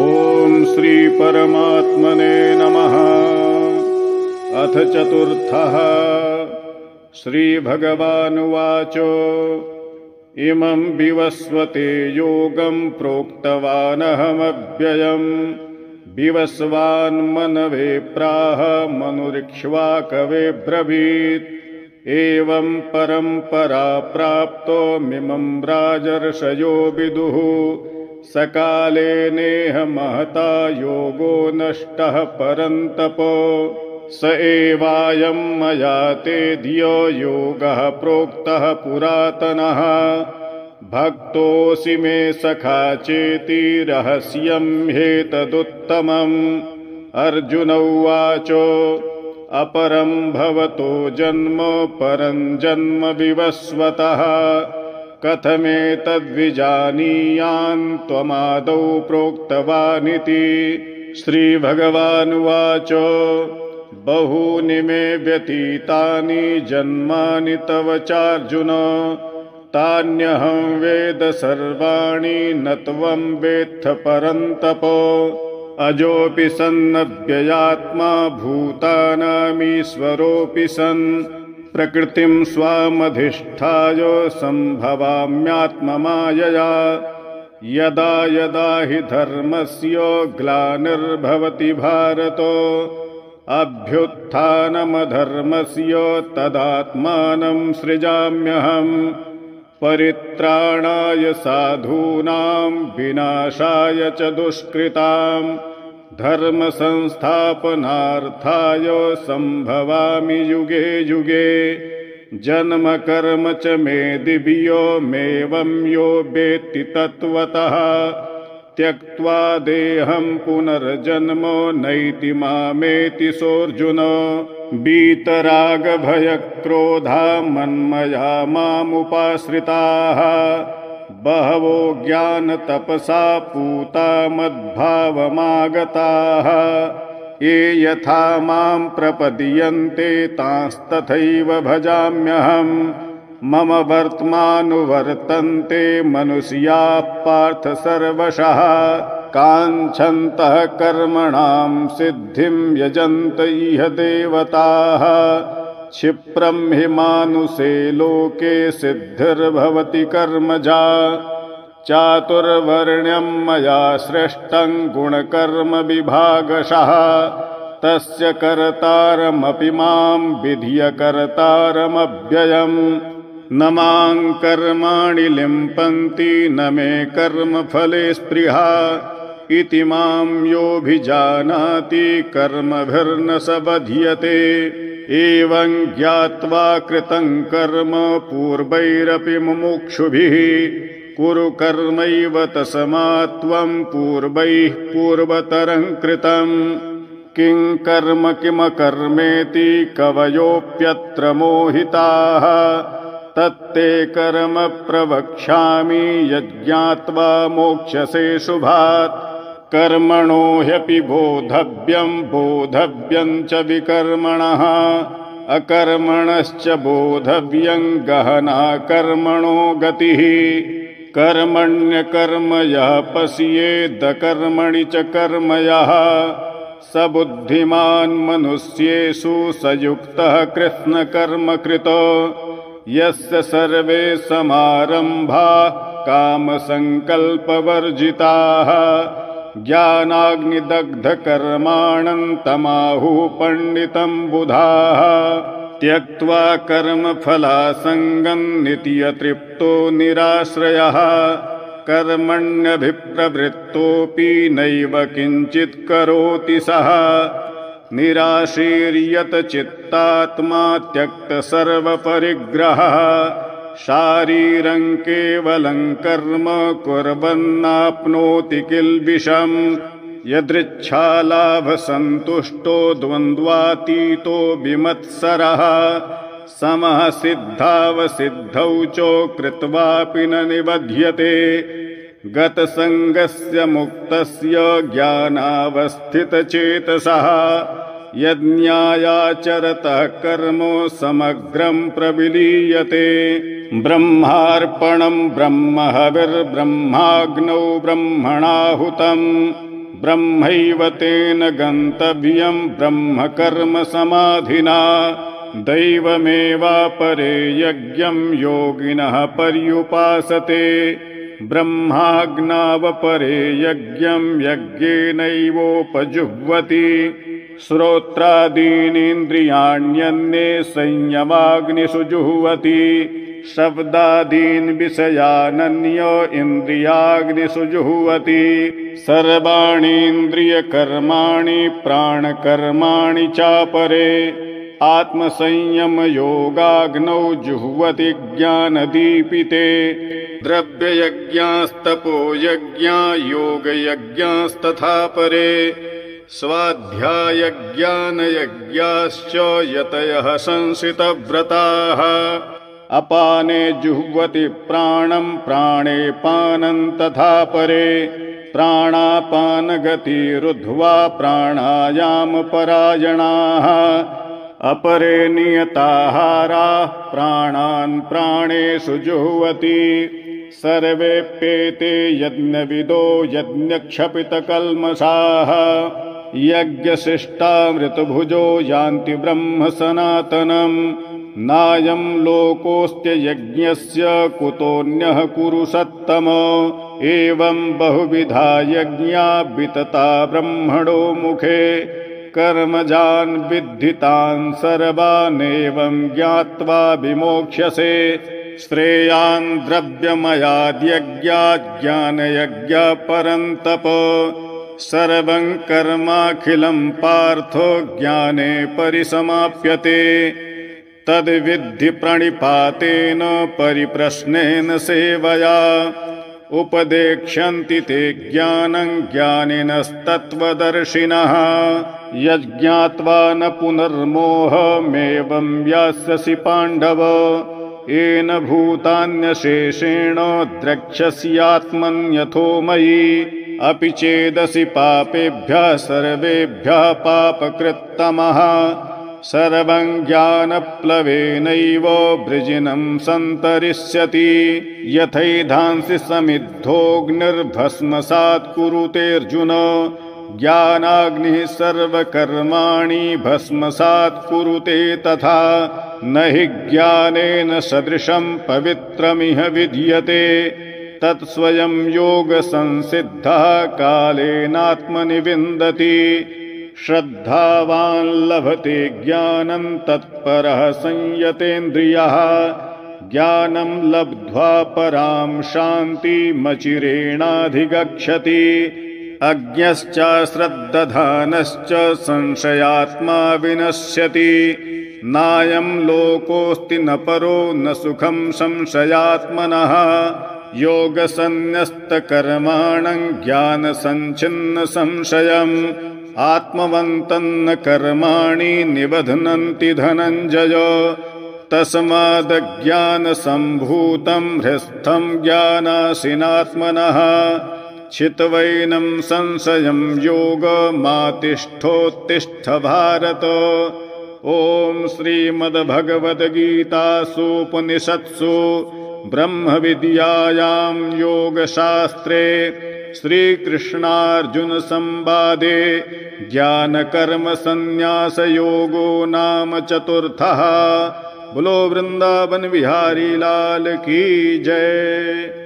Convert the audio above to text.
ॐ श्री परमात्मने नमः। अथ चतुर्थः। श्रीभगवानुवाच इमं विवस्वते योगं प्रोक्तवानहमव्ययम् विवस्वान्मनवे प्राह मनुरिक्ष्वाकवे ब्रवीत् एवं परम्परा प्राप्तो मिमं राजर्षयो विदुः सकाले नेह महता योगो नष्टः परन्तपो स एवायं मया ते धियो योगः प्रोक्तः पुरातनः भक्तोऽसि मे सखा चेति रहस्यं ह्येतदुत्तमम् अर्जुन उवाच अपरं भवतो जन्म परं जन्म विवस्वतः कथमेतद्विजानीयान् त्वमादौ प्रोक्तवानिति। श्रीभगवानुवाच बहूनि मे व्यतीतानि जन्मानि तव चार्जुन तान्यहं वेद सर्वाणि न त्वं वेत्थ परन्तप अजोऽपि सन्नव्ययात्मा भूतानामीश्वरोऽपि सन् प्रकृतिं स्वामधिष्ठाय सम्भवाम्यात्ममायया यदा यदा हि धर्मस्य ग्लानिर्भवति भारत अभ्युत्थानमधर्मस्य तदात्मानं सृजाम्यहम् परित्राणाय साधूनां विनाशाय च दुष्कृताम् धर्म संस्थापनार्थाय संभवामि युगे युगे जन्म कर्म च मे दिव्योमेवं यो वेत्ति तत्त्वतः त्यक्त्वा देहं पुनर्जन्म नैति मामेति सोऽर्जुन वीतरागभयक्रोधा मन्मया मामुपाश्रिताः बहवो ज्ञानतपसा पूता मद्भावमागताः ये यथा मां प्रपद्यन्ते तांस्तथैव भजाम्यहम् मम वर्त्मानुवर्तन्ते मनुष्याः पार्थ सर्वशः काङ्क्षन्तः कर्मणां सिद्धिं यजन्त इह देवताः क्षिप्रं हि मानुषे लोके सिद्धिर्भवति कर्मजा चातुर्वर्ण्यं मया सृष्टं गुणकर्म विभागशः तस्य कर्तारमपि मां विधिय कर्तारमव्ययम् न मां कर्माणि लिम्पन्ति न मे कर्मफले स्पृहा इति मां योऽभिजानाति कर्मभिर्न स बध्यते एवं ज्ञात्वा कृतं कर्म पूर्वैरपि मुमुक्षुभिः कुरु कर्मैव तस्मात् त्वं पूर्वैः पूर्वतरं कृतम् किं कर्म किमकर्मेति कवयोऽप्यत्र मोहिताः तत्ते कर्म प्रवक्ष्यामि यज्ञात्वा मोक्ष्यसे शुभात् कर्मणो ह्यपि बोधव्यं च विकर्मणः अकर्मणश्च बोधव्यं गहना कर्मणो गतिः कर्मण्यकर्म यः पश्येद् कर्मणि च कर्म यः स बुद्धिमान् मनुष्येषु स युक्तः कृत्स्नकर्मकृतो यस्य सर्वे समारम्भा कामसङ्कल्पवर्जिताः ज्ञानाग्निदग्धकर्माणं तमाहुः पण्डितं बुधाः त्यक्त्वा कर्मफलासङ्गं नित्यतृप्तो निराश्रयः कर्मण्यभिप्रवृत्तोऽपि नैव किञ्चित् करोति सः निराशीर्यत चित्तात्मा त्यक्तसर्वपरिग्रहः शारीरं केवलं कर्म कुर्वन्नाप्नोति किल्बिषम् यदृच्छालाभसन्तुष्टो द्वन्द्वातीतो विमत्सरः समः सिद्धावसिद्धौ च कृत्वापि न निबध्यते गतसङ्गस्य मुक्तस्य ज्ञानावस्थितचेतसः यज्ञायाचरतः कर्मो समग्रं प्रविलीयते ब्रह्मार्पणं ब्रह्महविर्ब्रह्माग्नौ ब्रह्मणाहुतं ब्रह्मैव तेन गन्तव्यं ब्रह्मकर्म समाधिना दैवमेवापरे यज्ञं योगिनः पर्युपासते ब्रह्माज्ञावपरे यज्ञं यज्ञेनैवोपजुह्वति श्रोत्रादीनीन्द्रियाण्यन्ये संयमाग्निषु जुह्वति शब्दादीन् विषयानन्य इन्द्रियाग्निषु जुह्वति सर्वाणीन्द्रियकर्माणि प्राणकर्माणि चापरे आत्मसंयमयोगाग्नौ जुह्वति ज्ञानदीपिते द्रव्ययज्ञास्तपोयज्ञा योगयज्ञास्तथा परे स्वाध्यायज्ञानयज्ञाश्च यतयः संसितव्रताः अपाने जुह्वति प्राणं प्राणे पानं तथा परे प्राणापानगतिरुद्ध्वा प्राणायामपरायणाः अपरे नियताहाराः प्राणान् प्राणेषु जुह्वति सर्वेऽप्येते यज्ञविदो यज्ञक्षपितकल्मषाः यज्ञशिष्टामृतभुजो यान्ति ब्रह्म सनातनम् नायं लोकोऽस्त्ययज्ञस्य कुतोऽन्यः कुरु सत्तम एवं बहुविधा यज्ञा वितता ब्रह्मणो मुखे कर्मजान् विद्धितान् सर्वानेवं ज्ञात्वा विमोक्ष्यसे श्रेयान् द्रव्यमयाद्यज्ञात् ज्ञानयज्ञा परन्तप सर्वं कर्माखिलं पार्थो ज्ञाने परिसमाप्यते तद्विद्धि प्रणिपातेन परिप्रश्नेन सेवया उपदेक्ष्यन्ति ते ज्ञानं ज्ञानिनस्तत्त्वदर्शिनः यज्ञात्वा न पुनर्मोहमेवं यास्यसि पाण्डव येन भूतान्यशेषेण द्रक्ष्यस्यात्मन्यथो मयि अपि चेदसि पापेभ्यः सर्वेभ्यः पापकृत्तमः सर्वं ज्ञानप्लवेनैव वृजिनं सन्तरिष्यति यथैधांसि समिद्धोऽग्निर्भस्मसात् कुरुतेऽर्जुन ज्ञानाग्निः सर्वकर्माणि भस्मसात् कुरुते तथा न हि ज्ञानेन सदृशं पवित्रमिह विद्यते तत्स्वयं योगसंसिद्धः कालेनात्मनि विन्दति श्रद्धावान् लभते ज्ञानं तत्परः संयतेन्द्रियः ज्ञानं लब्ध्वा परां शान्तिमचिरेणाधिगच्छति अज्ञश्च श्रद्दधानश्च संशयात्मा विनश्यति नायं लोकोऽस्ति न परो न सुखं संशयात्मनः योगसन्न्यस्तकर्माणं ज्ञानसञ्छिन्न संशयम् आत्मवन्तन्न कर्माणि निबध्नन्ति धनञ्जय तस्मादज्ञानसम्भूतं हृस्थं ज्ञानासिनात्मनः छित्त्वैनं संशयं योगमातिष्ठोत्तिष्ठ भारत। ॐ श्रीमद्भगवद्गीतासूपनिषत्सु ब्रह्मविद्यायां योगशास्त्रे श्रीकृष्णार्जुनसंवादे ज्ञानकर्मसन्न्यासयोगो नाम चतुर्थः। बोलो वृंदावन बिहारी लाल की जय।